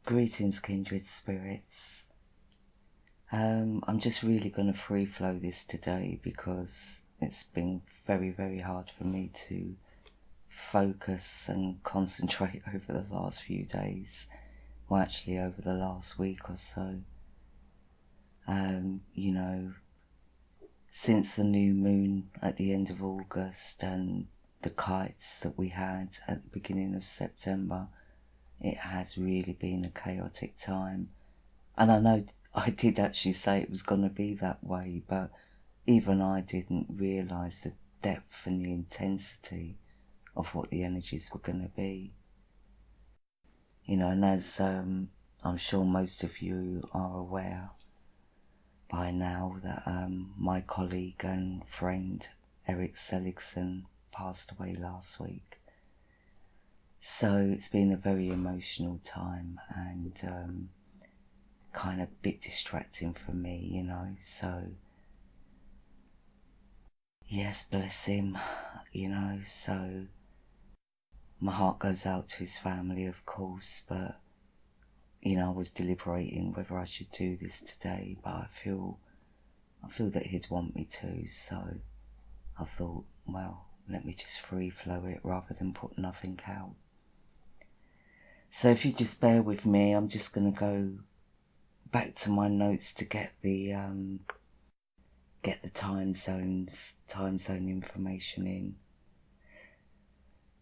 Greetings, kindred spirits. I'm just really going to free flow this today because it's been very, very hard for me to focus and concentrate over the last few days. Well, actually over the last week or so. Since the new moon at the end of August and the kites that we had at the beginning of September, it has really been a chaotic time. And I know I did actually say it was going to be that way, but even I didn't realise the depth and the intensity of what the energies were going to be. And as I'm sure most of you are aware by now that my colleague and friend Eric Seligson passed away last week. So it's been a very emotional time and kind of a bit distracting for me, so yes, bless him, so my heart goes out to his family, of course, but I was deliberating whether I should do this today, but I feel that he'd want me to, so I thought, well, let me just free flow it rather than put nothing out. So if you just bear with me, I'm just going to go back to my notes to get the time zone information in.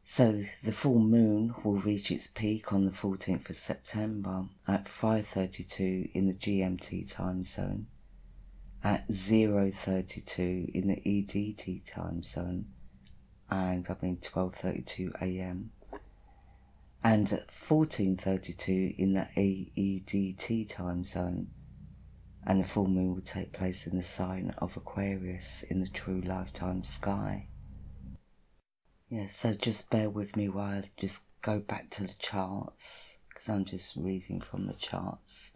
So the full moon will reach its peak on the 14th of September at 5:32 in the GMT time zone, at 0:32 in the EDT time zone, and 12:32 AM, and at 14:32 in the AEDT time zone, and the full moon will take place in the sign of Aquarius in the true lifetime sky. Yeah, so just bear with me while I just go back to the charts, because I'm just reading from the charts.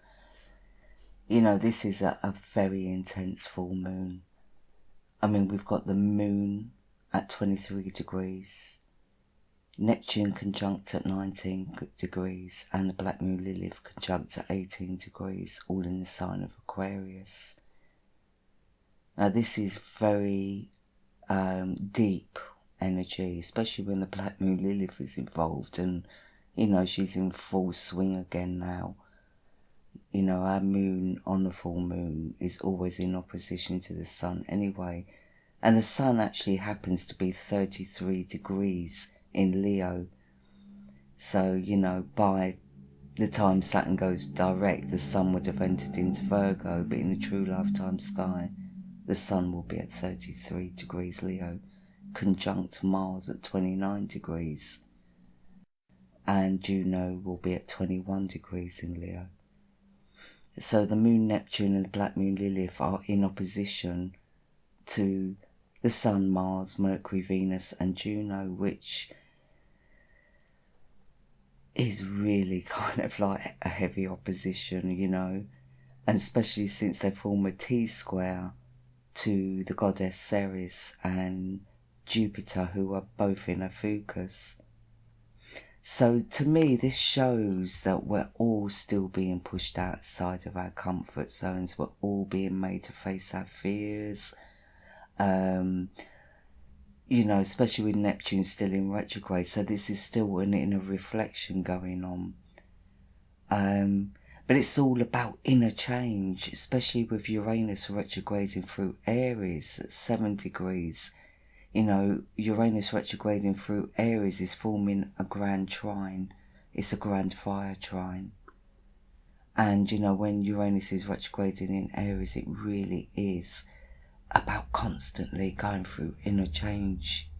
This is a very intense full moon. We've got the moon at 23 degrees, Neptune conjunct at 19 degrees, and the black moon Lilith conjunct at 18 degrees, all in the sign of Aquarius. Now this is very deep energy, especially when the black moon Lilith is involved, and she's in full swing again now. Our moon on the full moon is always in opposition to the sun anyway, and the sun actually happens to be 33 degrees in Leo. So by the time Saturn goes direct, the sun would have entered into Virgo, but in the true lifetime sky the sun will be at 33 degrees Leo, conjunct Mars at 29 degrees, and Juno will be at 21 degrees in Leo. So the moon Neptune and the black moon Lilith are in opposition to the sun, Mars, Mercury, Venus and Juno, which is really kind of like a heavy opposition, and especially since they form a T-square to the goddess Ceres and Jupiter, who are both in Ophiuchus. So to me, this shows that we're all still being pushed outside of our comfort zones. We're all being made to face our fears, especially with Neptune still in retrograde. So this is still an inner reflection going on. But it's all about inner change, especially with Uranus retrograding through Aries at 7 degrees. Uranus retrograding through Aries is forming a grand trine. It's a grand fire trine. And, when Uranus is retrograding in Aries, it really is about constantly going through inner change.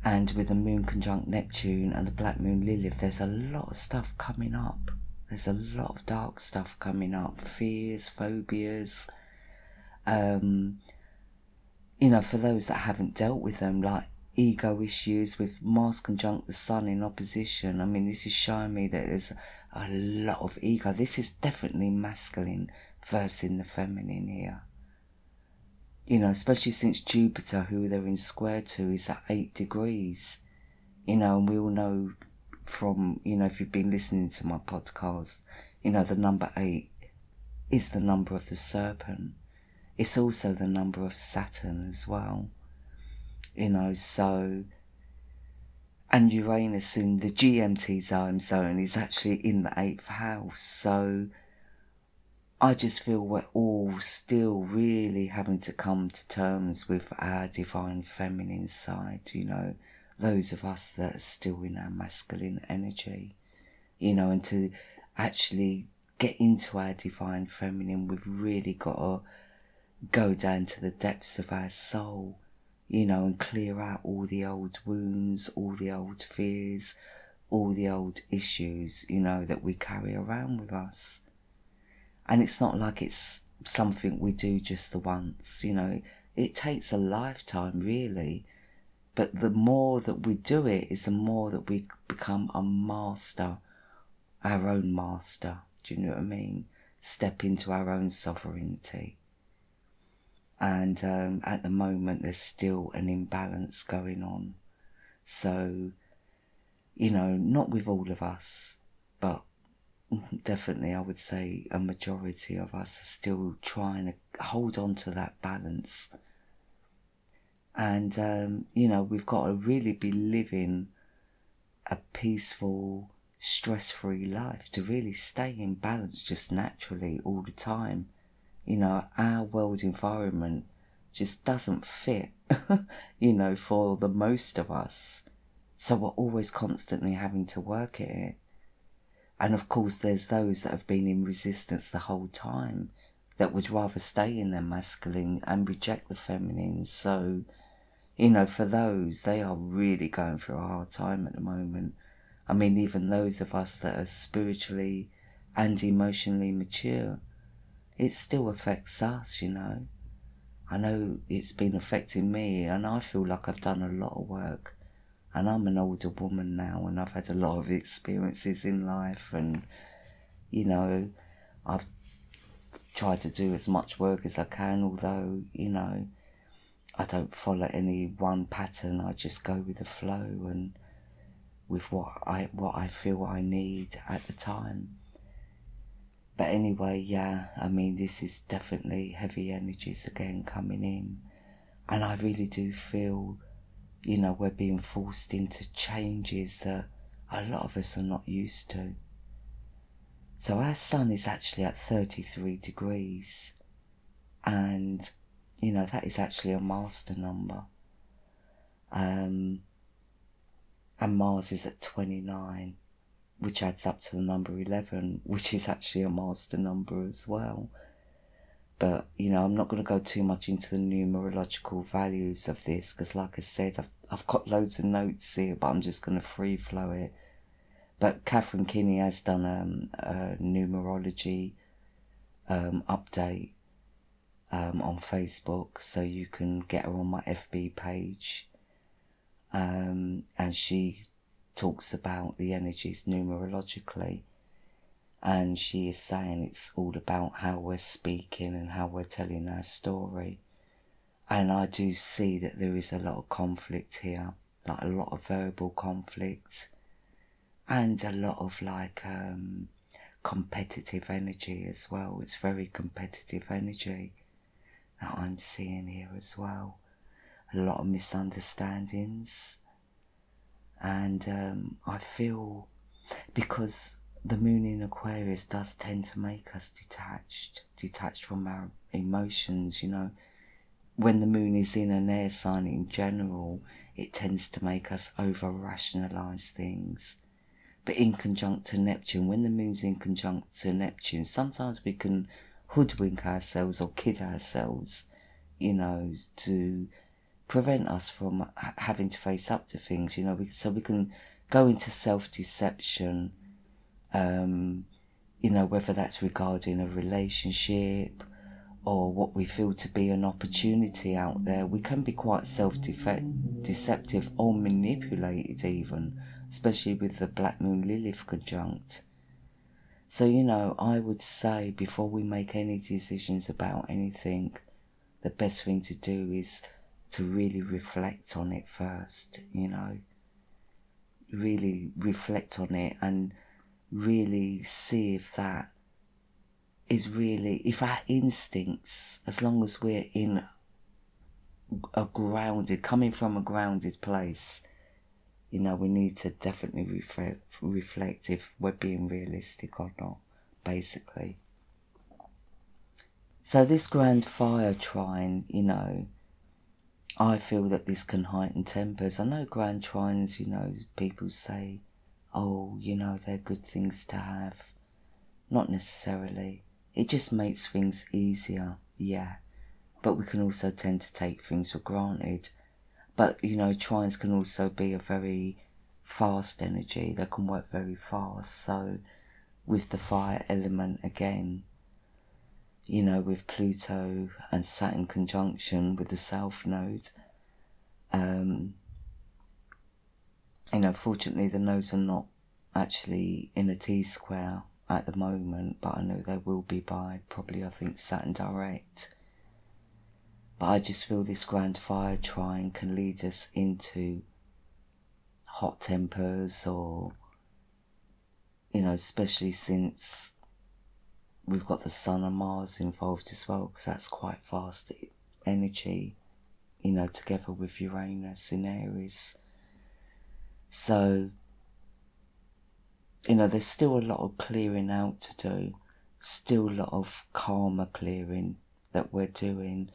And with the moon conjunct Neptune and the black moon Lilith, there's a lot of stuff coming up. There's a lot of dark stuff coming up. Fears, phobias, for those that haven't dealt with them, like ego issues with Mars conjunct the sun in opposition. This is showing me that there's a lot of ego. This is definitely masculine versus the feminine here. Especially since Jupiter, who they're in square to, is at 8 degrees. And we all know from, if you've been listening to my podcast, the number 8 is the number of the serpent. It's also the number of Saturn as well. So, and Uranus in the GMT time zone is actually in the 8th house. So I just feel we're all still really having to come to terms with our divine feminine side, those of us that are still in our masculine energy, and to actually get into our divine feminine, we've really got to go down to the depths of our soul, and clear out all the old wounds, all the old fears, all the old issues, that we carry around with us. And it's not like it's something we do just the once, it takes a lifetime really. But the more that we do it is the more that we become a master, our own master. Do you know what I mean? Step into our own sovereignty. And at the moment, there's still an imbalance going on. So, not with all of us, but definitely I would say a majority of us are still trying to hold on to that balance. And, we've got to really be living a peaceful, stress-free life to really stay in balance just naturally all the time. Our world environment just doesn't fit, for the most of us. So we're always constantly having to work at it. And of course, there's those that have been in resistance the whole time that would rather stay in their masculine and reject the feminine. So, for those, they are really going through a hard time at the moment. I mean, even those of us that are spiritually and emotionally mature, it still affects us, I know it's been affecting me, and I feel like I've done a lot of work. And I'm an older woman now, and I've had a lot of experiences in life, and, I've tried to do as much work as I can, although, I don't follow any one pattern. I just go with the flow and with what I feel I need at the time. But anyway, yeah, I mean, this is definitely heavy energies again coming in. And I really do feel, we're being forced into changes that a lot of us are not used to. So our sun is actually at 33 degrees. And, that is actually a master number. And Mars is at 29. Which adds up to the number 11, which is actually a master number as well. But, I'm not going to go too much into the numerological values of this, because like I said, I've got loads of notes here, but I'm just going to free flow it. But Catherine Kinney has done a numerology update on Facebook, so you can get her on my FB page. And she talks about the energies numerologically, and she is saying it's all about how we're speaking and how we're telling our story. And I do see that there is a lot of conflict here, like a lot of verbal conflict, and a lot of competitive energy as well. It's very competitive energy that I'm seeing here as well. A lot of misunderstandings. And I feel, because the moon in Aquarius does tend to make us detached from our emotions, When the moon is in an air sign in general, it tends to make us over-rationalise things. But in conjunct to Neptune, when the moon's in conjunct to Neptune, sometimes we can hoodwink ourselves or kid ourselves, to prevent us from having to face up to things, so we can go into self-deception, whether that's regarding a relationship or what we feel to be an opportunity out there. We can be quite self-deceptive or manipulated even, especially with the Black Moon Lilith conjunct. So, I would say before we make any decisions about anything, the best thing to do is to really reflect on it first, really reflect on it and really see if that is really, if our instincts, as long as we're in a grounded, coming from a grounded place, you know, we need to definitely reflect if we're being realistic or not, basically. So this grand fire trine, you know, I feel that this can heighten tempers. I know grand trines, you know, people say, oh, you know, they're good things to have. Not necessarily. It just makes things easier, yeah. But we can also tend to take things for granted. But, you know, trines can also be a very fast energy. They can work very fast. So with the fire element again, you know, with Pluto and Saturn conjunction with the South Node, you know, fortunately the nodes are not actually in a T-square at the moment, but I know they will be by probably, I think, Saturn Direct. But I just feel this grand fire trine can lead us into hot tempers, or, you know, especially since we've got the Sun and Mars involved as well, because that's quite fast energy, you know, together with Uranus in Aries. So, you know, there's still a lot of clearing out to do, still a lot of karma clearing that we're doing,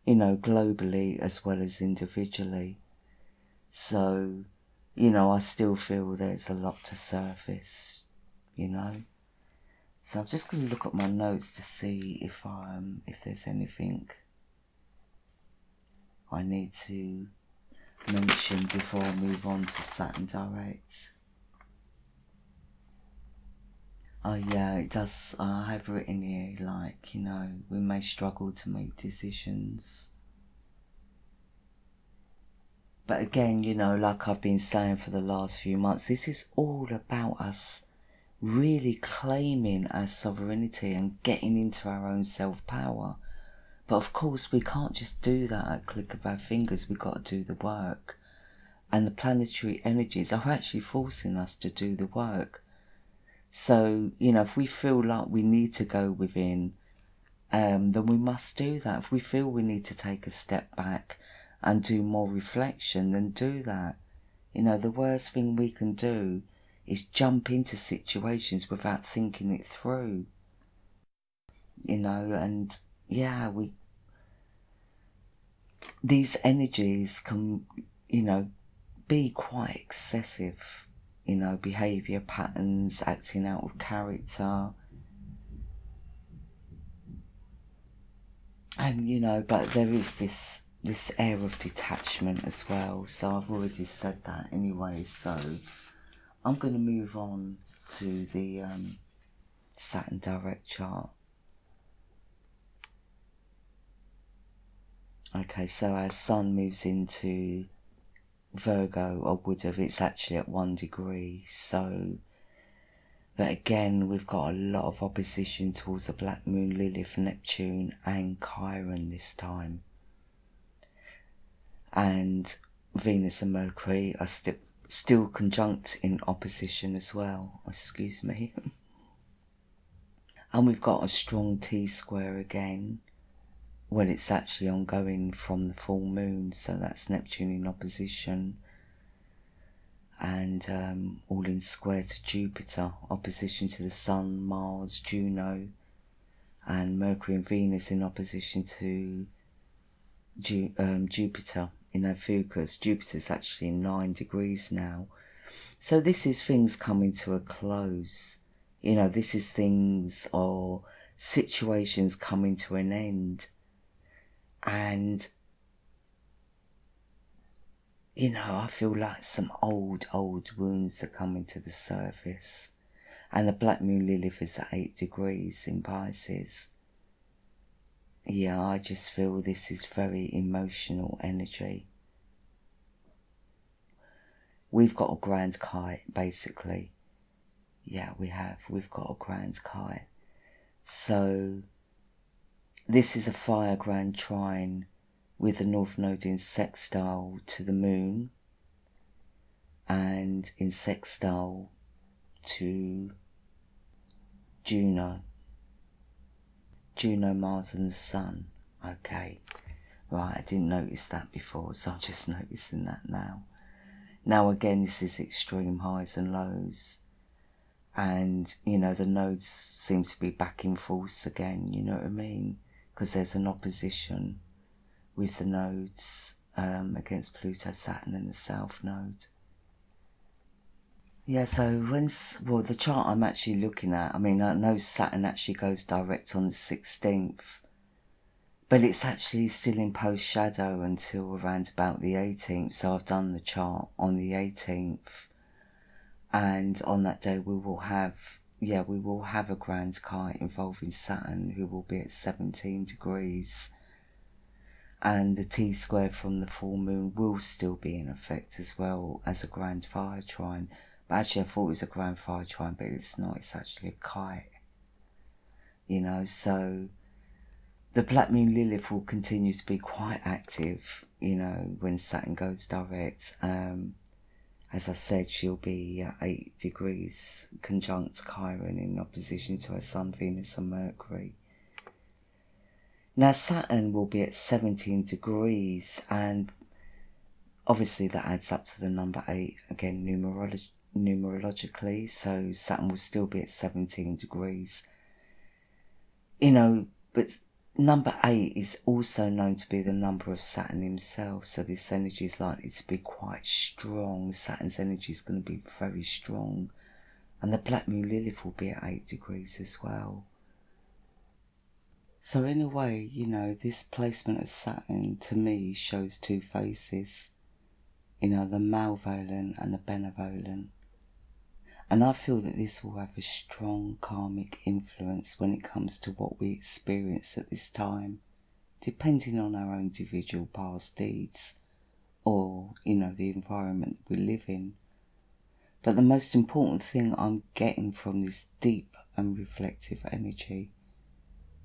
you know, globally as well as individually. So, you know, I still feel there's a lot to surface, you know. So I'm just going to look at my notes to see if there's anything I need to mention before I move on to Saturn Direct. Oh yeah, it does. I have written here, like, you know, we may struggle to make decisions. But again, you know, like I've been saying for the last few months, this is all about us really claiming our sovereignty and getting into our own self-power. But of course, we can't just do that at a click of our fingers. We've got to do the work. And the planetary energies are actually forcing us to do the work. So, you know, if we feel like we need to go within, then we must do that. If we feel we need to take a step back and do more reflection, then do that. You know, the worst thing we can do is jump into situations without thinking it through. You know, and yeah, these energies can, you know, be quite excessive. You know, behaviour patterns, acting out of character. And, you know, but there is this air of detachment as well. So I've already said that anyway. So I'm going to move on to the Saturn Direct chart. Okay, so our Sun moves into Virgo, or would have, it's actually at 1 degree. So, but again, we've got a lot of opposition towards the Black Moon, Lilith, Neptune and Chiron this time. And Venus and Mercury are still conjunct in opposition as well. Excuse me. And we've got a strong T-square again. Well, it's actually ongoing from the full moon, so that's Neptune in opposition. And all in square to Jupiter, opposition to the Sun, Mars, Juno, and Mercury and Venus in opposition to Jupiter in Ophiuchus. Jupiter's actually 9 degrees now. So this is things coming to a close. You know, this is things or situations coming to an end. And, you know, I feel like some old wounds are coming to the surface. And the Black Moon Lilith is at 8 degrees in Pisces. Yeah, I just feel this is very emotional energy. We've got a grand kite, basically. Yeah, we've got a grand kite. So, this is a fire grand trine with the North Node in sextile to the Moon. And and in sextile to Juno, Mars and the Sun. Okay, right, I didn't notice that before, so I'm just noticing that now. Now again, this is extreme highs and lows. And, you know, the nodes seem to be back in force again, you know what I mean? Because there's an opposition with the nodes against Pluto, Saturn and the South Node. Yeah, so the chart I'm actually looking at, I mean, I know Saturn actually goes direct on the 16th, but it's actually still in post-shadow until around about the 18th. So I've done the chart on the 18th. And on that day we will have a grand kite involving Saturn, who will be at 17 degrees. And the T-square from the full moon will still be in effect, as well as a grand fire trine. But actually I thought it was a grand fire trine, but it's not, it's actually a kite. You know, so the Black Moon Lilith will continue to be quite active, you know, when Saturn goes direct. As I said, she'll be 8 degrees conjunct Chiron in opposition to her Sun, Venus and Mercury. Now Saturn will be at 17 degrees, and obviously that adds up to the number 8, again numerologically, so Saturn will still be at 17 degrees. You know, but number 8 is also known to be the number of Saturn himself, so this energy is likely to be quite strong. Saturn's energy is going to be very strong, and the Black Moon Lilith will be at 8 degrees as well. So in a way, you know, this placement of Saturn to me shows two faces, you know, the malevolent and the benevolent. And I feel that this will have a strong karmic influence when it comes to what we experience at this time, depending on our own individual past deeds or, you know, the environment we live in. But the most important thing I'm getting from this deep and reflective energy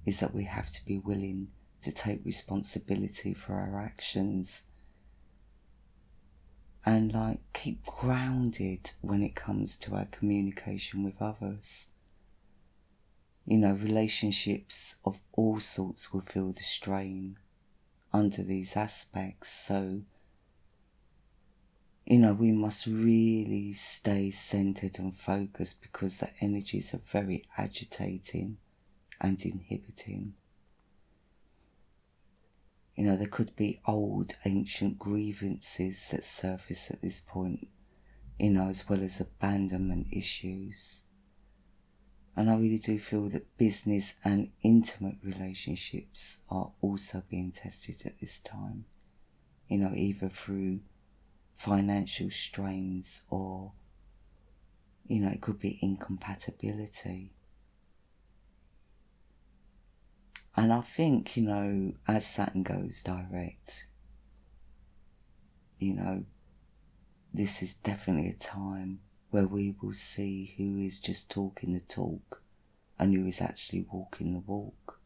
is that we have to be willing to take responsibility for our actions and keep grounded when it comes to our communication with others. You know, relationships of all sorts will feel the strain under these aspects. So, you know, we must really stay centered and focused, because the energies are very agitating and inhibiting. You know, there could be old, ancient grievances that surface at this point, you know, as well as abandonment issues. And I really do feel that business and intimate relationships are also being tested at this time. You know, either through financial strains or, you know, it could be incompatibility. And I think, you know, as Saturn goes direct, you know, this is definitely a time where we will see who is just talking the talk and who is actually walking the walk.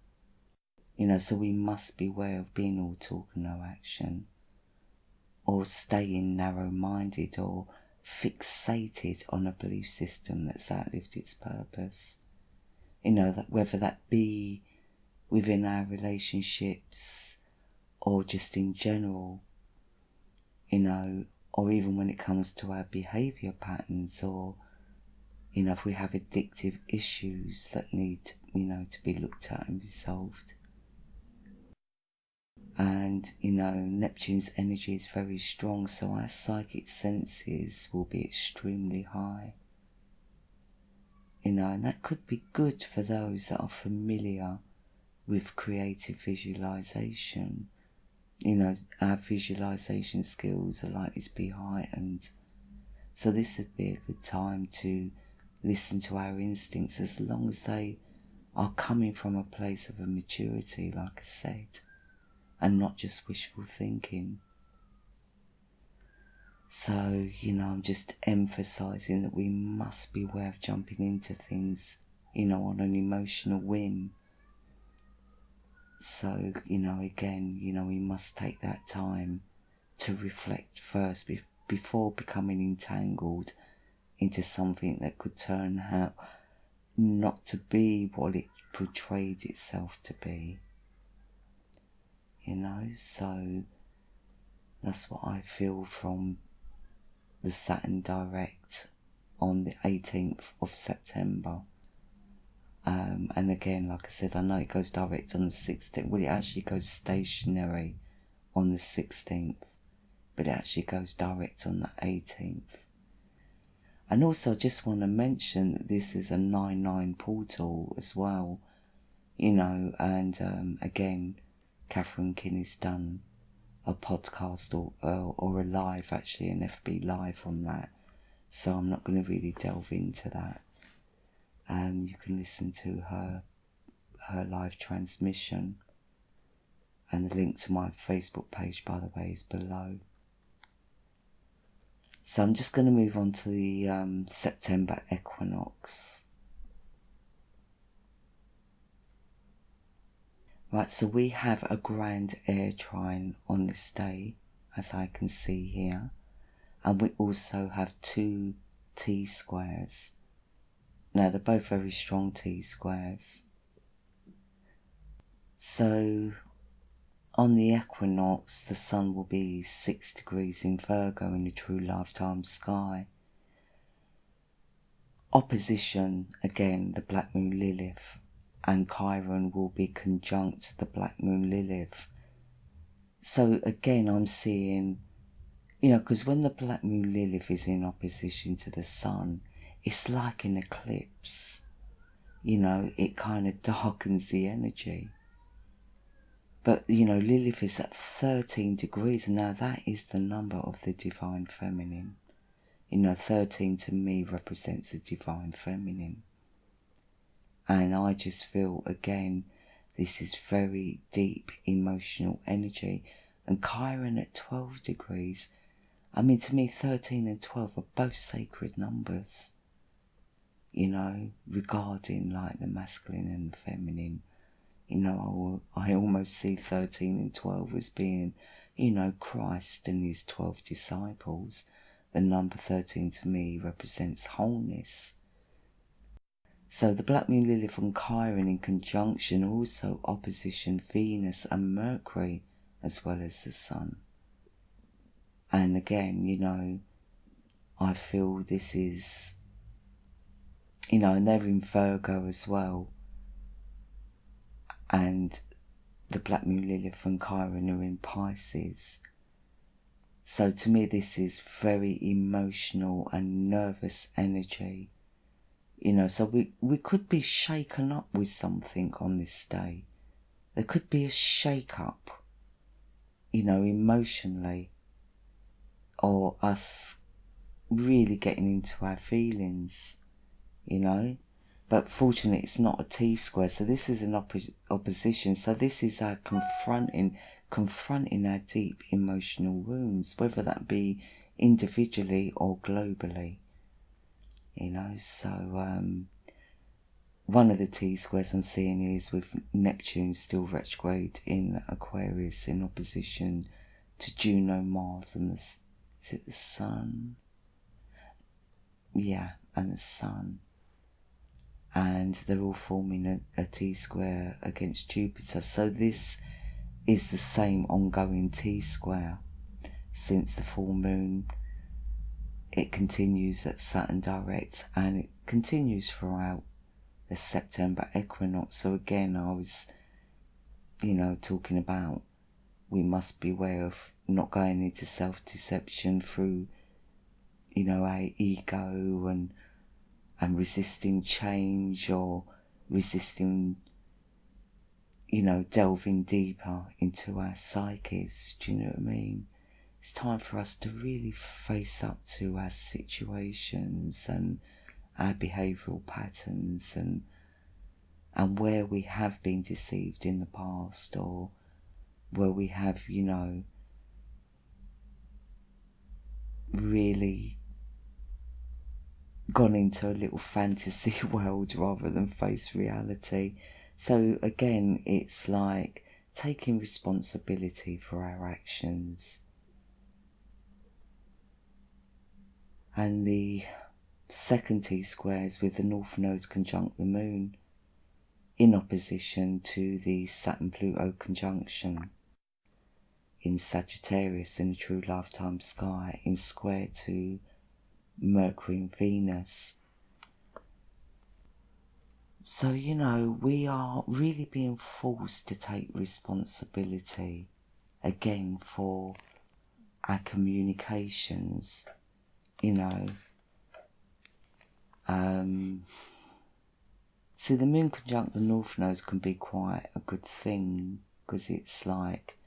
You know, so we must beware of being all talk and no action, or staying narrow-minded or fixated on a belief system that's outlived its purpose. You know, that whether that be within our relationships or just in general, you know, or even when it comes to our behaviour patterns, or, you know, if we have addictive issues that need, you know, to be looked at and resolved. And, you know, Neptune's energy is very strong, so our psychic senses will be extremely high. You know, and that could be good for those that are familiar with creative visualization. You know, our visualization skills are likely to be heightened. So this would be a good time to listen to our instincts, as long as they are coming from a place of a maturity, like I said, and not just wishful thinking. So, you know, I'm just emphasising that we must beware of jumping into things, you know, on an emotional whim. So, you know, again, you know, we must take that time to reflect first before becoming entangled into something that could turn out not to be what it portrayed itself to be. You know, so that's what I feel from the Saturn Direct on the 18th of September. And again, like I said, I know it goes direct on the 16th. Well, it actually goes stationary on the 16th, but it actually goes direct on the 18th. And also, I just want to mention that this is a 9-9 portal as well, you know, and again, Catherine Kinney's done a podcast or a live, actually, an FB live on that. So I'm not going to really delve into that. You can listen to her live transmission. And the link to my Facebook page, by the way, is below. So I'm just going to move on to the September equinox. Right, so we have a grand air trine on this day, as I can see here. And we also have 2 T-squares. Now, they're both very strong T-squares. So, on the equinox, the sun will be 6 degrees in Virgo in the true lifetime sky. Opposition, again, the Black Moon Lilith, and Chiron will be conjunct the Black Moon Lilith. So again, I'm seeing, you know, because when the Black Moon Lilith is in opposition to the sun, it's like an eclipse. You know, it kind of darkens the energy. But, you know, Lilith is at 13 degrees, and now that is the number of the Divine Feminine. You know, 13 to me represents the Divine Feminine. And I just feel, again, this is very deep emotional energy. And Chiron at 12 degrees, I mean, to me, 13 and 12 are both sacred numbers. You know, regarding like the masculine and the feminine. You know, I almost see 13 and 12 as being, you know, Christ and his 12 disciples. The number 13 to me represents wholeness. So the Black Moon Lilith and Chiron in conjunction, also opposition Venus and Mercury, as well as the Sun. And again, you know, I feel this is, you know, and they're in Virgo as well. And the Black Moon Lilith and Chiron are in Pisces. So to me, this is very emotional and nervous energy. You know, so we could be shaken up with something on this day. There could be a shake-up, you know, emotionally. Or us really getting into our feelings, you know. But fortunately, it's not a T-square, so this is an opposition. So this is our confronting our deep emotional wounds, whether that be individually or globally. You know, so one of the T-squares I'm seeing is with Neptune still retrograde in Aquarius in opposition to Juno, Mars, and is it the Sun? Yeah, and the Sun. And they're all forming a T-square against Jupiter. So this is the same ongoing T-square since the full moon. It continues at Saturn Direct and it continues throughout the September equinox. So again, I was, you know, talking about we must beware of not going into self-deception through, you know, our ego and resisting change or resisting, you know, delving deeper into our psyches. Do you know what I mean? It's time for us to really face up to our situations and our behavioural patterns and where we have been deceived in the past or where we have, you know, really gone into a little fantasy world rather than face reality. So again, it's like taking responsibility for our actions. And the second T-square is with the North Node conjunct the Moon, in opposition to the Saturn-Pluto conjunction in Sagittarius in the true lifetime sky, in square to Mercury and Venus. So, we are really being forced to take responsibility again for our communications, See, the Moon conjunct the North Node can be quite a good thing, because it's like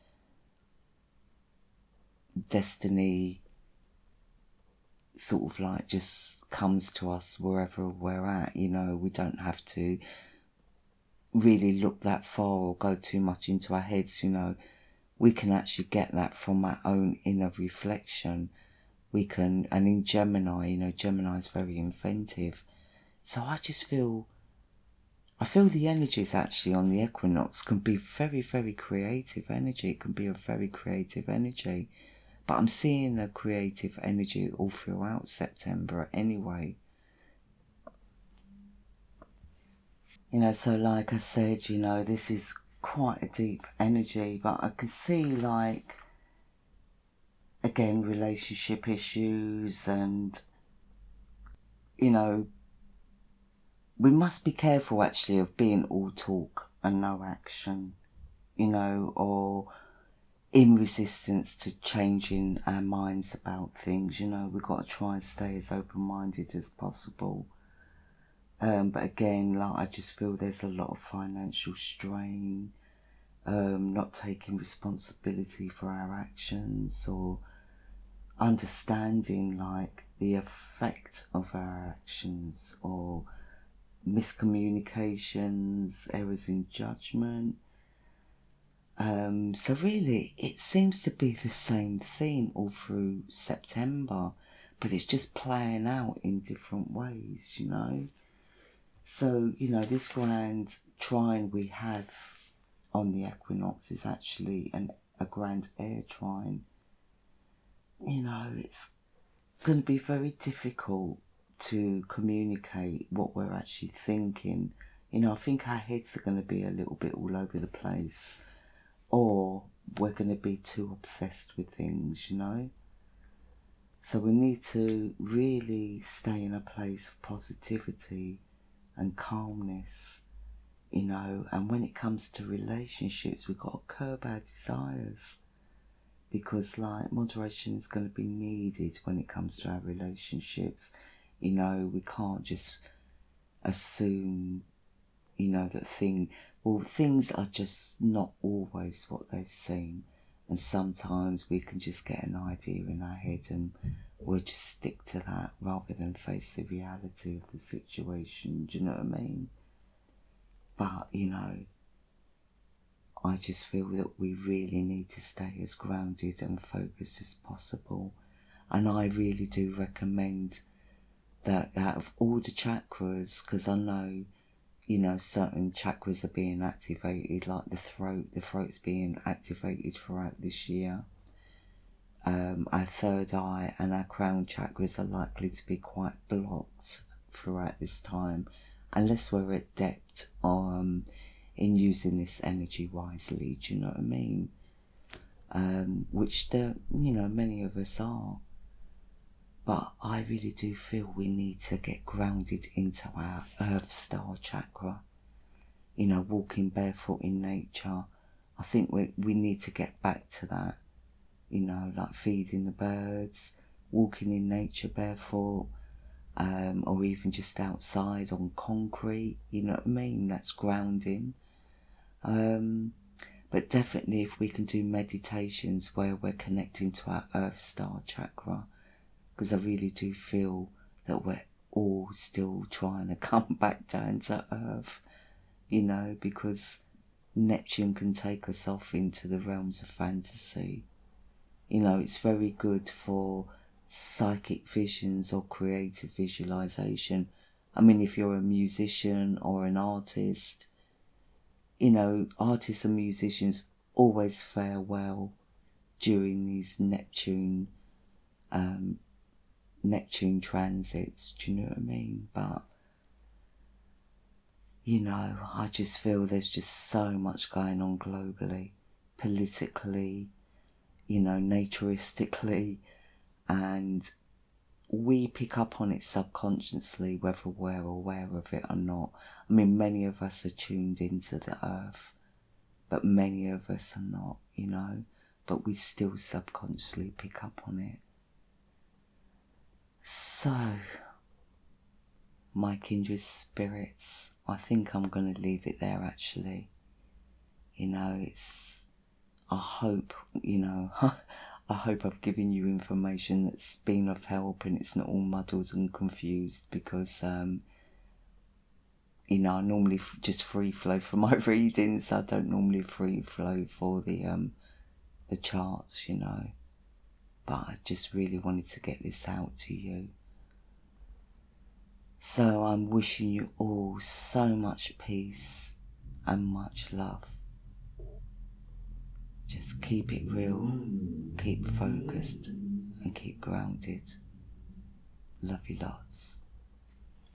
destiny sort of like just comes to us wherever we're at. We don't have to really look that far or go too much into our heads. We can actually get that from our own inner reflection. We can, and in Gemini, Gemini is very inventive. So I feel the energies actually on the equinox can be very, very creative energy. It can be a very creative energy. But I'm seeing a creative energy all throughout September anyway. So like I said, this is quite a deep energy, but I can see, like, again, relationship issues, and, we must be careful actually of being all talk and no action, or in resistance to changing our minds about things. We've got to try and stay as open-minded as possible. But again, like, I just feel there's a lot of financial strain, not taking responsibility for our actions, or understanding, like, the effect of our actions, or miscommunications, errors in judgment. So really, it seems to be the same theme all through September, but it's just playing out in different ways, So, this grand trine we have on the equinox is actually a grand air trine. It's going to be very difficult to communicate what we're actually thinking. I think our heads are going to be a little bit all over the place, or we're going to be too obsessed with things, So we need to really stay in a place of positivity and calmness, and when it comes to relationships, we've got to curb our desires, because, like, moderation is going to be needed when it comes to our relationships. We can't just assume, that things are just not always what they seem, and sometimes we can just get an idea in our head and we'll just stick to that rather than face the reality of the situation. Do you know what I mean? But, I just feel that we really need to stay as grounded and focused as possible. And I really do recommend that out of all the chakras, because I know, certain chakras are being activated, like the throat's being activated throughout this year. Our third eye and our crown chakras are likely to be quite blocked throughout this time, unless we're adept in using this energy wisely. Do you know what I mean? Which many of us are. But I really do feel we need to get grounded into our Earth Star chakra. Walking barefoot in nature. I think we need to get back to that. Like feeding the birds, walking in nature barefoot, or even just outside on concrete. You know what I mean? That's grounding. But definitely, if we can do meditations where we're connecting to our Earth Star chakra, because I really do feel that we're all still trying to come back down to Earth, because Neptune can take us off into the realms of fantasy. It's very good for psychic visions or creative visualization. I mean, if you're a musician or an artist, artists and musicians always fare well during these Neptune Neptune transits, do you know what I mean? But, you know, I just feel there's just so much going on globally, politically, you know, naturistically, and we pick up on it subconsciously, whether we're aware of it or not. I mean, many of us are tuned into the earth, but many of us are not, you know, but we still subconsciously pick up on it. So, my kindred spirits, I think I'm going to leave it there actually. You know, I hope, you know, I hope I've given you information that's been of help and it's not all muddled and confused, because, you know, I normally just free flow for my readings. I don't normally free flow for the charts, you know. But I just really wanted to get this out to you. So I'm wishing you all so much peace and much love. Just keep it real, keep focused, and keep grounded. Love you lots.